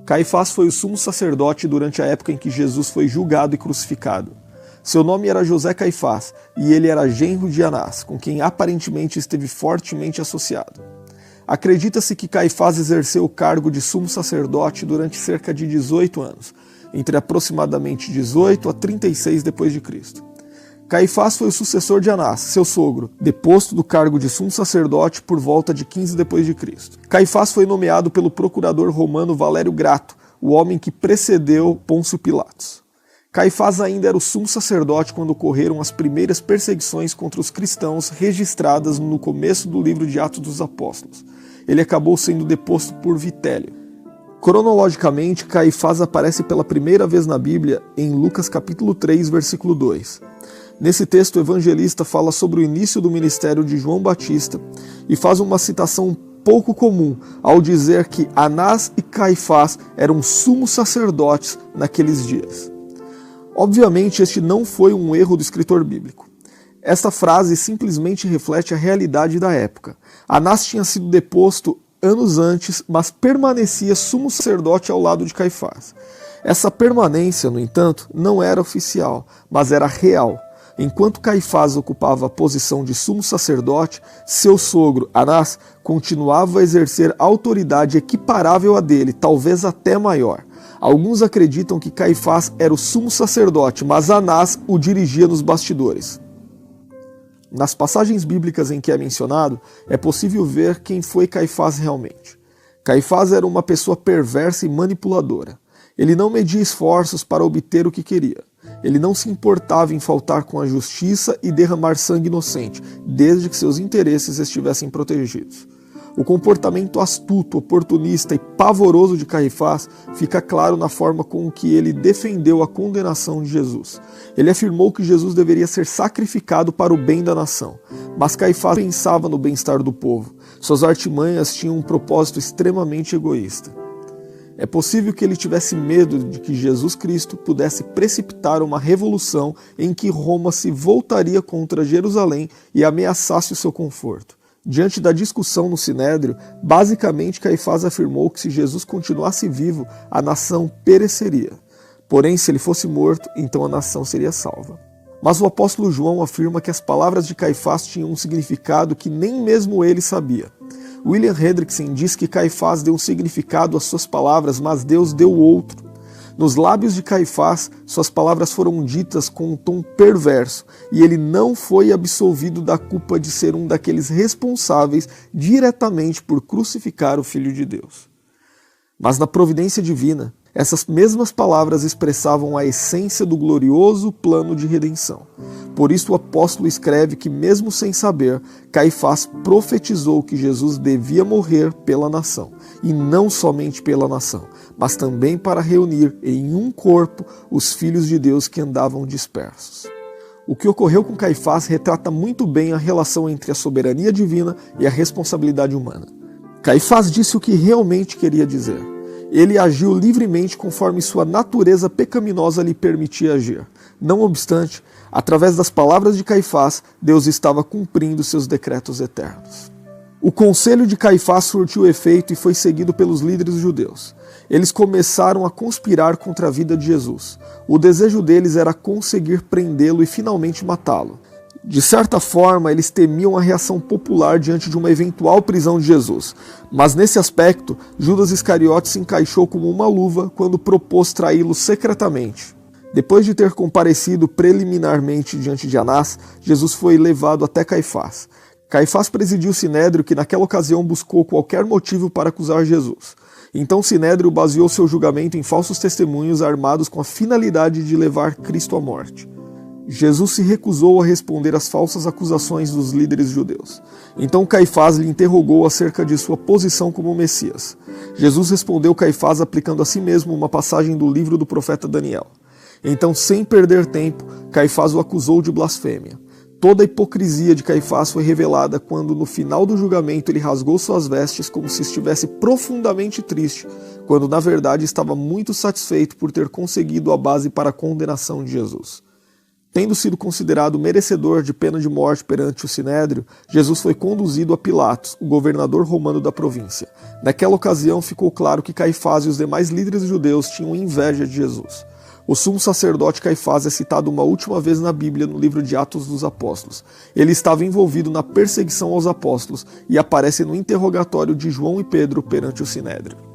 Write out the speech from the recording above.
Caifás foi o sumo sacerdote durante a época em que Jesus foi julgado e crucificado. Seu nome era José Caifás e ele era genro de Anás, com quem aparentemente esteve fortemente associado. Acredita-se que Caifás exerceu o cargo de sumo sacerdote durante cerca de 18 anos, entre aproximadamente 18 a 36 d.C. Caifás foi o sucessor de Anás, seu sogro, deposto do cargo de sumo sacerdote por volta de 15 d.C. Caifás foi nomeado pelo procurador romano Valério Grato, o homem que precedeu Pôncio Pilatos. Caifás ainda era o sumo sacerdote quando ocorreram as primeiras perseguições contra os cristãos registradas no começo do livro de Atos dos Apóstolos. Ele acabou sendo deposto por Vitélio. Cronologicamente, Caifás aparece pela primeira vez na Bíblia em Lucas capítulo 3, versículo 2. Nesse texto, o evangelista fala sobre o início do ministério de João Batista e faz uma citação pouco comum ao dizer que Anás e Caifás eram sumos sacerdotes naqueles dias. Obviamente, este não foi um erro do escritor bíblico. Esta frase simplesmente reflete a realidade da época. Anás tinha sido deposto anos antes, mas permanecia sumo sacerdote ao lado de Caifás. Essa permanência, no entanto, não era oficial, mas era real. Enquanto Caifás ocupava a posição de sumo sacerdote, seu sogro, Anás, continuava a exercer autoridade equiparável à dele, talvez até maior. Alguns acreditam que Caifás era o sumo sacerdote, mas Anás o dirigia nos bastidores. Nas passagens bíblicas em que é mencionado, é possível ver quem foi Caifás realmente. Caifás era uma pessoa perversa e manipuladora. Ele não media esforços para obter o que queria. Ele não se importava em faltar com a justiça e derramar sangue inocente, desde que seus interesses estivessem protegidos. O comportamento astuto, oportunista e pavoroso de Caifás fica claro na forma com que ele defendeu a condenação de Jesus. Ele afirmou que Jesus deveria ser sacrificado para o bem da nação, mas Caifás pensava no bem-estar do povo. Suas artimanhas tinham um propósito extremamente egoísta. É possível que ele tivesse medo de que Jesus Cristo pudesse precipitar uma revolução em que Roma se voltaria contra Jerusalém e ameaçasse o seu conforto. Diante da discussão no Sinédrio, basicamente Caifás afirmou que se Jesus continuasse vivo, a nação pereceria. Porém, se ele fosse morto, então a nação seria salva. Mas o apóstolo João afirma que as palavras de Caifás tinham um significado que nem mesmo ele sabia. William Hendrickson diz que Caifás deu um significado às suas palavras, mas Deus deu outro. Nos lábios de Caifás, suas palavras foram ditas com um tom perverso, e ele não foi absolvido da culpa de ser um daqueles responsáveis diretamente por crucificar o Filho de Deus. Mas na providência divina, essas mesmas palavras expressavam a essência do glorioso plano de redenção. Por isso o apóstolo escreve que, mesmo sem saber, Caifás profetizou que Jesus devia morrer pela nação, e não somente pela nação, mas também para reunir em um corpo os filhos de Deus que andavam dispersos. O que ocorreu com Caifás retrata muito bem a relação entre a soberania divina e a responsabilidade humana. Caifás disse o que realmente queria dizer. Ele agiu livremente conforme sua natureza pecaminosa lhe permitia agir. Não obstante, através das palavras de Caifás, Deus estava cumprindo seus decretos eternos. O conselho de Caifás surtiu efeito e foi seguido pelos líderes judeus. Eles começaram a conspirar contra a vida de Jesus. O desejo deles era conseguir prendê-lo e finalmente matá-lo. De certa forma, eles temiam a reação popular diante de uma eventual prisão de Jesus. Mas nesse aspecto, Judas Iscariote se encaixou como uma luva quando propôs traí-lo secretamente. Depois de ter comparecido preliminarmente diante de Anás, Jesus foi levado até Caifás. Caifás presidiu o Sinédrio, que naquela ocasião buscou qualquer motivo para acusar Jesus. Então o Sinédrio baseou seu julgamento em falsos testemunhos armados com a finalidade de levar Cristo à morte. Jesus se recusou a responder às falsas acusações dos líderes judeus. Então Caifás lhe interrogou acerca de sua posição como Messias. Jesus respondeu Caifás aplicando a si mesmo uma passagem do livro do profeta Daniel. Então, sem perder tempo, Caifás o acusou de blasfêmia. Toda a hipocrisia de Caifás foi revelada quando, no final do julgamento, ele rasgou suas vestes como se estivesse profundamente triste, quando na verdade estava muito satisfeito por ter conseguido a base para a condenação de Jesus. Tendo sido considerado merecedor de pena de morte perante o Sinédrio, Jesus foi conduzido a Pilatos, o governador romano da província. Naquela ocasião ficou claro que Caifás e os demais líderes judeus tinham inveja de Jesus. O sumo sacerdote Caifás é citado uma última vez na Bíblia no livro de Atos dos Apóstolos. Ele estava envolvido na perseguição aos apóstolos e aparece no interrogatório de João e Pedro perante o Sinédrio.